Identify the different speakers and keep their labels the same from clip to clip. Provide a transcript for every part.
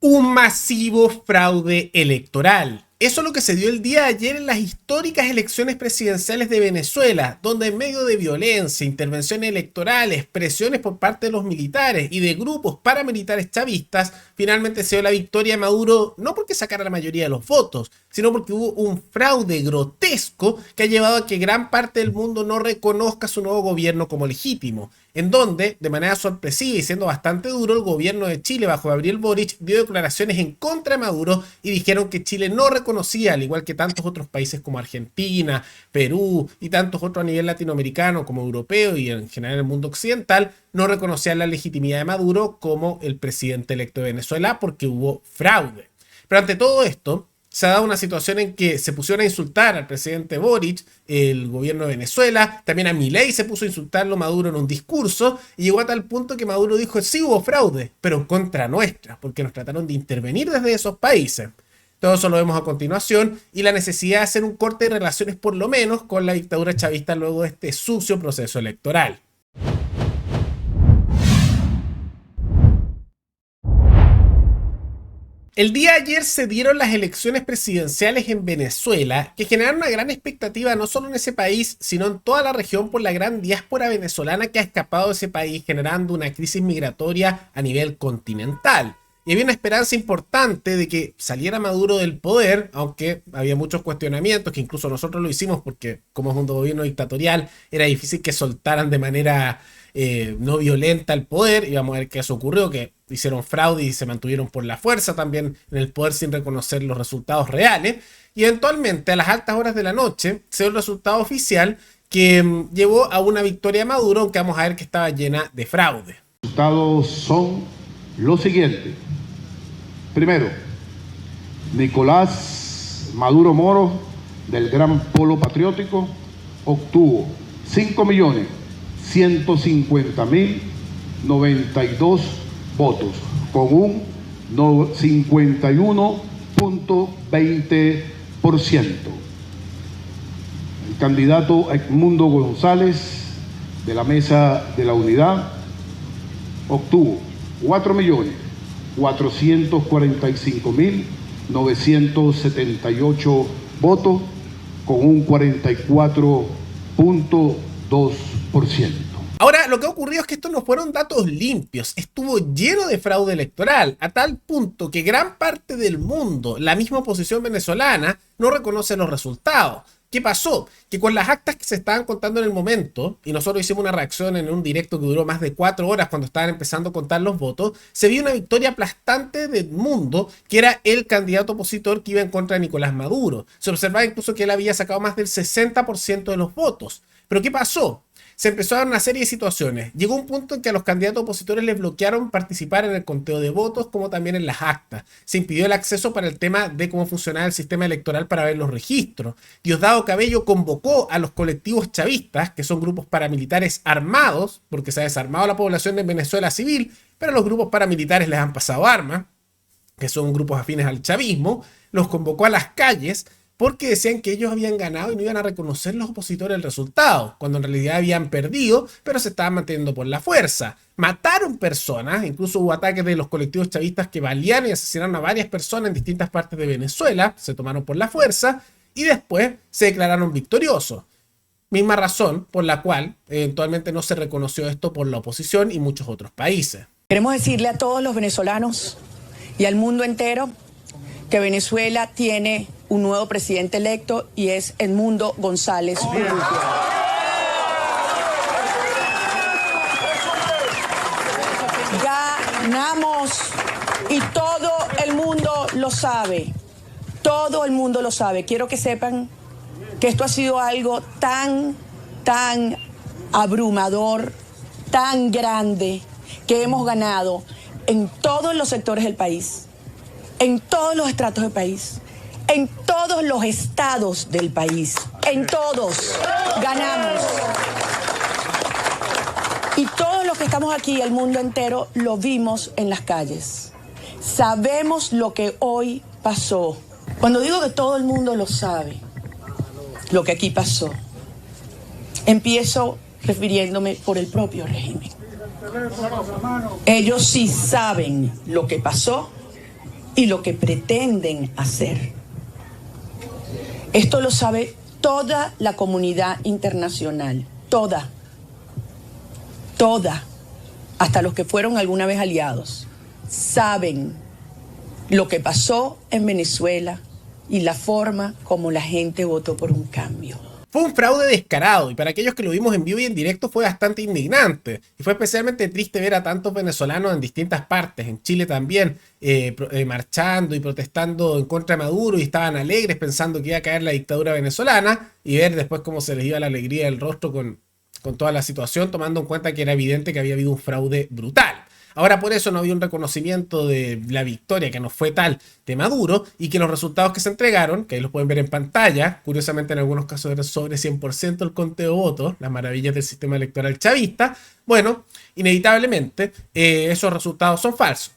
Speaker 1: Un masivo fraude electoral. Eso es lo que se dio el día de ayer en las históricas elecciones presidenciales de Venezuela, donde en medio de violencia, intervenciones electorales, presiones por parte de los militares y de grupos paramilitares chavistas, finalmente se dio la victoria de Maduro, no porque sacara la mayoría de los votos, sino porque hubo un fraude grotesco que ha llevado a que gran parte del mundo no reconozca su nuevo gobierno como legítimo, en donde, de manera sorpresiva y siendo bastante duro, el gobierno de Chile bajo Gabriel Boric dio declaraciones en contra de Maduro y dijeron que Chile no reconocía, al igual que tantos otros países como Argentina, Perú y tantos otros a nivel latinoamericano como europeo y en general el mundo occidental, no reconocían la legitimidad de Maduro como el presidente electo de Venezuela porque hubo fraude. Pero ante todo esto, se ha dado una situación en que se pusieron a insultar al presidente Boric, el gobierno de Venezuela, también a Milei se puso a insultarlo Maduro en un discurso, y llegó a tal punto que Maduro dijo, sí hubo fraude, pero contra nuestra, porque nos trataron de intervenir desde esos países. Todo eso lo vemos a continuación, y la necesidad de hacer un corte de relaciones por lo menos con la dictadura chavista luego de este sucio proceso electoral. El día de ayer se dieron las elecciones presidenciales en Venezuela, que generaron una gran expectativa no solo en ese país, sino en toda la región por la gran diáspora venezolana que ha escapado de ese país, generando una crisis migratoria a nivel continental. Y había una esperanza importante de que saliera Maduro del poder, aunque había muchos cuestionamientos, que incluso nosotros lo hicimos porque como es un gobierno dictatorial, era difícil que soltaran de manera no violenta el poder, y vamos a ver que eso ocurrió, que hicieron fraude y se mantuvieron por la fuerza también en el poder sin reconocer los resultados reales, y eventualmente a las altas horas de la noche se dio el resultado oficial que llevó a una victoria de Maduro, aunque vamos a ver que estaba llena de fraude.
Speaker 2: Los resultados son los siguientes. Primero, Nicolás Maduro Moro, del Gran Polo Patriótico, obtuvo 5.150.092 votos, con un 51.20%. El candidato Edmundo González, de la Mesa de la Unidad, obtuvo 4.445.978 votos, con un 44.2%.
Speaker 1: Ahora, lo que ha ocurrido es que estos no fueron datos limpios, estuvo lleno de fraude electoral, a tal punto que gran parte del mundo, la misma oposición venezolana, no reconoce los resultados. ¿Qué pasó? Que con las actas que se estaban contando en el momento, y nosotros hicimos una reacción en un directo que duró más de 4 horas cuando estaban empezando a contar los votos, se vio una victoria aplastante del mundo, que era el candidato opositor que iba en contra de Nicolás Maduro. Se observaba incluso que él había sacado más del 60% de los votos. ¿Pero qué pasó? Se empezó a dar una serie de situaciones. Llegó un punto en que a los candidatos opositores les bloquearon participar en el conteo de votos, como también en las actas. Se impidió el acceso para el tema de cómo funcionaba el sistema electoral para ver los registros. Diosdado Cabello convocó a los colectivos chavistas, que son grupos paramilitares armados, porque se ha desarmado la población de Venezuela civil, pero a los grupos paramilitares les han pasado armas, que son grupos afines al chavismo, los convocó a las calles, porque decían que ellos habían ganado y no iban a reconocer los opositores el resultado, cuando en realidad habían perdido, pero se estaban manteniendo por la fuerza. Mataron personas, incluso hubo ataques de los colectivos chavistas que balearon y asesinaron a varias personas en distintas partes de Venezuela, se tomaron por la fuerza, y después se declararon victoriosos. Misma razón por la cual eventualmente no se reconoció esto por la oposición y muchos otros países.
Speaker 3: Queremos decirle a todos los venezolanos y al mundo entero que Venezuela tiene un nuevo presidente electo y es Edmundo González Urrutia. Ganamos y todo el mundo lo sabe. Todo el mundo lo sabe. Quiero que sepan que esto ha sido algo tan abrumador, tan grande, que hemos ganado en todos los sectores del país, en todos los estratos del país, en todos los estados del país, en todos ganamos. Y todos los que estamos aquí, el mundo entero, lo vimos en las calles. Sabemos lo que hoy pasó. Cuando digo que todo el mundo lo sabe, lo que aquí pasó, empiezo refiriéndome por el propio régimen. Ellos sí saben lo que pasó y lo que pretenden hacer. Esto lo sabe toda la comunidad internacional, toda, hasta los que fueron alguna vez aliados, saben lo que pasó en Venezuela y la forma como la gente votó por un cambio.
Speaker 1: Fue un fraude descarado y para aquellos que lo vimos en vivo y en directo fue bastante indignante. Y fue especialmente triste ver a tantos venezolanos en distintas partes, en Chile también, marchando y protestando en contra de Maduro y estaban alegres pensando que iba a caer la dictadura venezolana y ver después cómo se les iba la alegría del rostro con toda la situación, tomando en cuenta que era evidente que había habido un fraude brutal. Ahora por eso no había un reconocimiento de la victoria, que no fue tal, de Maduro, y que los resultados que se entregaron, que ahí los pueden ver en pantalla, curiosamente en algunos casos era sobre 100% el conteo de votos, las maravillas del sistema electoral chavista, bueno, inevitablemente esos resultados son falsos.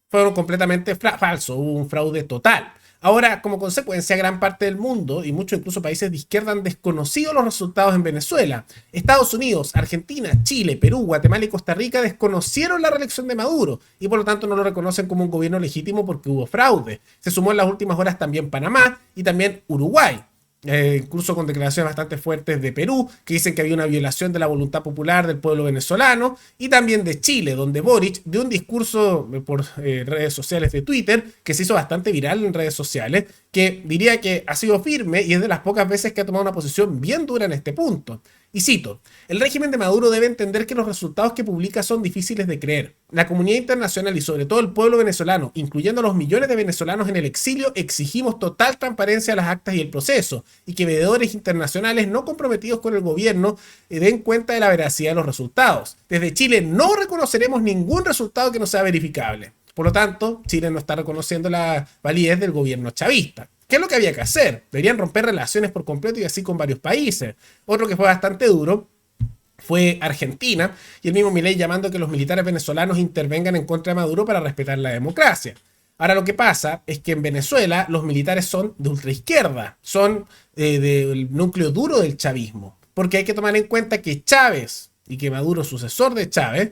Speaker 1: Fueron completamente falsos, hubo un fraude total. Ahora, como consecuencia, gran parte del mundo y muchos incluso países de izquierda han desconocido los resultados en Venezuela. Estados Unidos, Argentina, Chile, Perú, Guatemala y Costa Rica desconocieron la reelección de Maduro y por lo tanto no lo reconocen como un gobierno legítimo porque hubo fraude. Se sumó en las últimas horas también Panamá y también Uruguay. Incluso con declaraciones bastante fuertes de Perú, que dicen que había una violación de la voluntad popular del pueblo venezolano, y también de Chile, donde Boric dio un discurso por redes sociales de Twitter, que se hizo bastante viral en redes sociales, que diría que ha sido firme y es de las pocas veces que ha tomado una posición bien dura en este punto. Y cito, el régimen de Maduro debe entender que los resultados que publica son difíciles de creer. La comunidad internacional y sobre todo el pueblo venezolano, incluyendo a los millones de venezolanos en el exilio, exigimos total transparencia a las actas y el proceso, y que veedores internacionales no comprometidos con el gobierno den cuenta de la veracidad de los resultados. Desde Chile no reconoceremos ningún resultado que no sea verificable. Por lo tanto, Chile no está reconociendo la validez del gobierno chavista. ¿Qué es lo que había que hacer? Deberían romper relaciones por completo y así con varios países. Otro que fue bastante duro fue Argentina y el mismo Milei llamando a que los militares venezolanos intervengan en contra de Maduro para respetar la democracia. Ahora lo que pasa es que en Venezuela los militares son de ultraizquierda, son del núcleo duro del chavismo. Porque hay que tomar en cuenta que Chávez y que Maduro, sucesor de Chávez,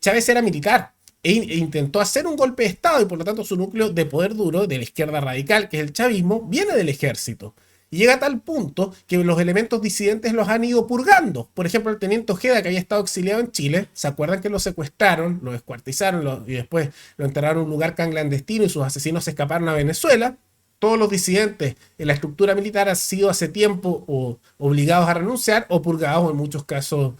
Speaker 1: Chávez era militar. E intentó hacer un golpe de estado y por lo tanto su núcleo de poder duro de la izquierda radical, que es el chavismo, viene del ejército. Y llega a tal punto que los elementos disidentes los han ido purgando. Por ejemplo, el teniente Ojeda, que había estado exiliado en Chile, ¿se acuerdan que lo secuestraron, lo descuartizaron y después lo enterraron en un lugar clandestino y sus asesinos se escaparon a Venezuela? Todos los disidentes en la estructura militar han sido hace tiempo o obligados a renunciar o purgados, en muchos casos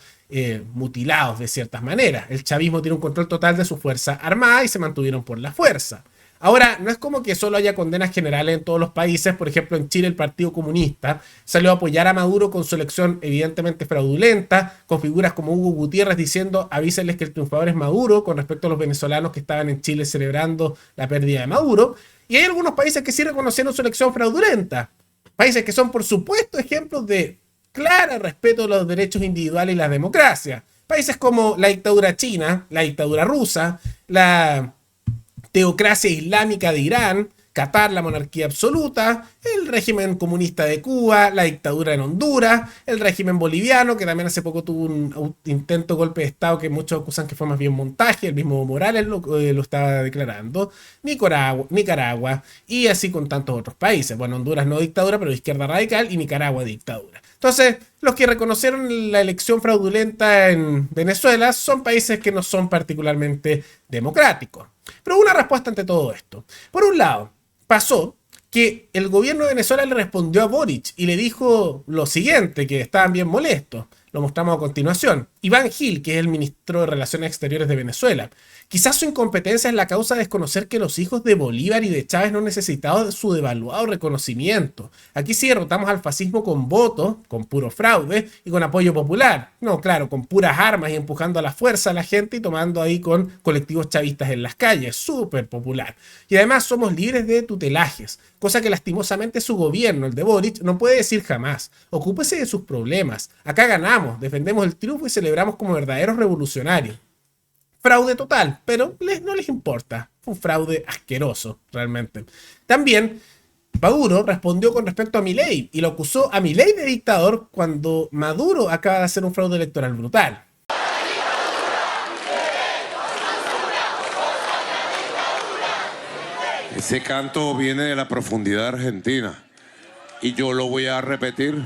Speaker 1: mutilados de ciertas maneras. El chavismo tiene un control total de su fuerza armada y se mantuvieron por la fuerza. Ahora, no es como que solo haya condenas generales en todos los países. Por ejemplo, en Chile el Partido Comunista salió a apoyar a Maduro con su elección evidentemente fraudulenta, con figuras como Hugo Gutiérrez diciendo avísenles que el triunfador es Maduro, con respecto a los venezolanos que estaban en Chile celebrando la pérdida de Maduro. Y hay algunos países que sí reconocieron su elección fraudulenta. Países que son, por supuesto, ejemplos de claro respeto a los derechos individuales y la democracia. Países como la dictadura china, la dictadura rusa, la teocracia islámica de Irán, Qatar, la monarquía absoluta, el régimen comunista de Cuba, la dictadura en Honduras, el régimen boliviano, que también hace poco tuvo un intento de golpe de estado que muchos acusan que fue más bien montaje, el mismo Morales lo estaba declarando, Nicaragua, y así con tantos otros países. Bueno, Honduras no dictadura, pero izquierda radical, y Nicaragua dictadura. Entonces, los que reconocieron la elección fraudulenta en Venezuela son países que no son particularmente democráticos. Pero una respuesta ante todo esto. Por un lado, pasó que el gobierno de Venezuela le respondió a Boric y le dijo lo siguiente, que estaban bien molestos. Lo mostramos a continuación. Iván Gil, que es el ministro de Relaciones Exteriores de Venezuela. Quizás su incompetencia es la causa de desconocer que los hijos de Bolívar y de Chávez no necesitaban su devaluado reconocimiento. Aquí sí derrotamos al fascismo con votos, con puro fraude y con apoyo popular. No, claro, con puras armas y empujando a la fuerza a la gente y tomando ahí con colectivos chavistas en las calles. Súper popular. Y además somos libres de tutelajes, cosa que lastimosamente su gobierno, el de Boric, no puede decir jamás. Ocúpese de sus problemas. Acá ganamos, defendemos el triunfo y celebramos como verdaderos revolucionarios. Fraude total, pero no les importa. Fue un fraude asqueroso, realmente. También Maduro respondió con respecto a Milei y lo acusó a Milei de dictador cuando Maduro acaba de hacer un fraude electoral brutal.
Speaker 4: Ese canto viene de la profundidad argentina y yo lo voy a repetir.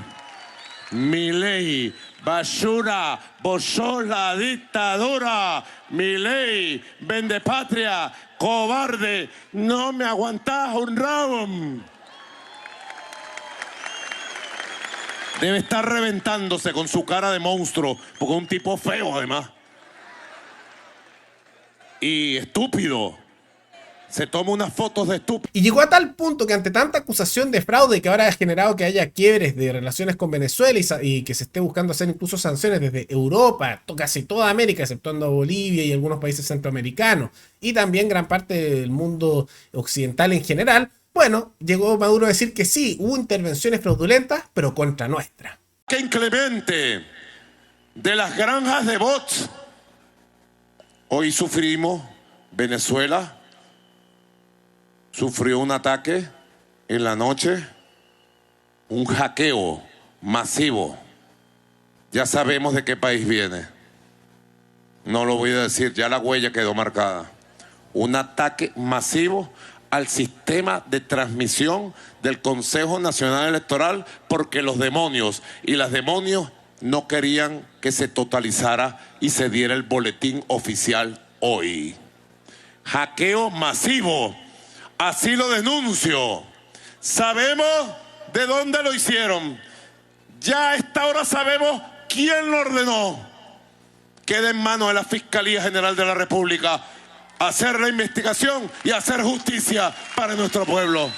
Speaker 4: Milei, basura, vos sos la dictadura. Milei, vendepatria, cobarde, no me aguantás un round. Debe estar reventándose con su cara de monstruo, porque es un tipo feo además. Y estúpido. Se toma unas fotos de estúpido.
Speaker 1: Y llegó a tal punto que ante tanta acusación de fraude que ahora ha generado que haya quiebres de relaciones con Venezuela y que se esté buscando hacer incluso sanciones desde Europa, casi toda América, exceptuando Bolivia y algunos países centroamericanos, y también gran parte del mundo occidental en general, bueno, llegó Maduro a decir que sí, hubo intervenciones fraudulentas, pero contra nuestra.
Speaker 4: ¡Qué inclemente! De las granjas de bots. Hoy sufrimos, Venezuela sufrió un ataque en la noche, un hackeo masivo. Ya sabemos de qué país viene. No lo voy a decir, ya la huella quedó marcada. Un ataque masivo al sistema de transmisión del Consejo Nacional Electoral porque los demonios y las demonios no querían que se totalizara y se diera el boletín oficial hoy. Hackeo masivo. Así lo denuncio. Sabemos de dónde lo hicieron. Ya a esta hora sabemos quién lo ordenó. Queda en manos de la Fiscalía General de la República hacer la investigación y hacer justicia para nuestro pueblo.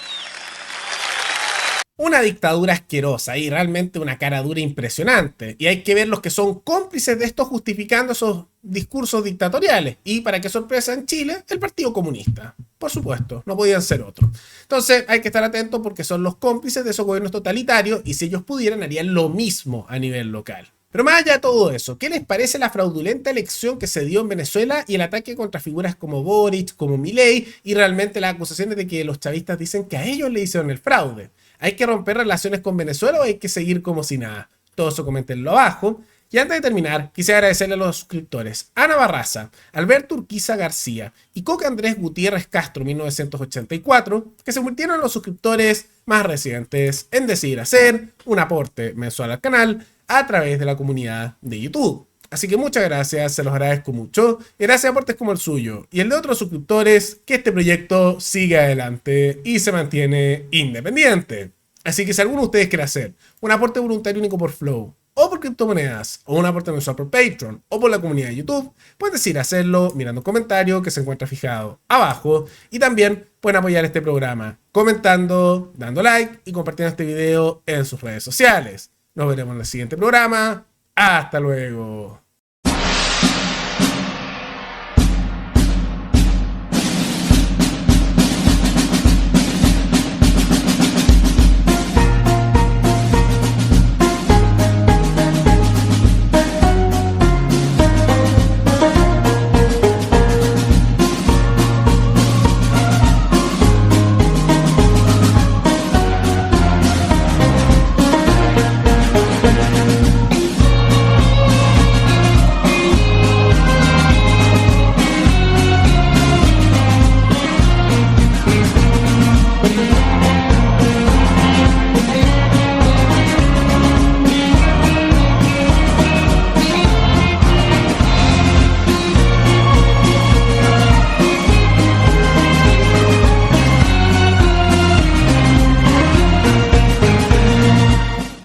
Speaker 1: Una dictadura asquerosa y realmente una cara dura impresionante. Y hay que ver los que son cómplices de esto justificando esos discursos dictatoriales. Y para qué sorpresa, en Chile, el Partido Comunista. Por supuesto, no podían ser otros. Entonces hay que estar atentos porque son los cómplices de esos gobiernos totalitarios y si ellos pudieran harían lo mismo a nivel local. Pero más allá de todo eso, ¿qué les parece la fraudulenta elección que se dio en Venezuela y el ataque contra figuras como Boric, como Milei y realmente las acusaciones de que los chavistas dicen que a ellos le hicieron el fraude? ¿Hay que romper relaciones con Venezuela o hay que seguir como si nada? Todo eso coméntenlo abajo. Y antes de terminar, quisiera agradecerle a los suscriptores Ana Barraza, Alberto Urquiza García y Coque Andrés Gutiérrez Castro 1984, que se convirtieron en los suscriptores más recientes en decidir hacer un aporte mensual al canal a través de la comunidad de YouTube. Así que muchas gracias, se los agradezco mucho. Y gracias a aportes como el suyo y el de otros suscriptores, que este proyecto siga adelante y se mantiene independiente. Así que si alguno de ustedes quiere hacer un aporte voluntario único por Flow, o por criptomonedas, o un aporte mensual por Patreon, o por la comunidad de YouTube, pueden decidir hacerlo mirando un comentario que se encuentra fijado abajo. Y también pueden apoyar este programa comentando, dando like y compartiendo este video en sus redes sociales. Nos veremos en el siguiente programa. Hasta luego.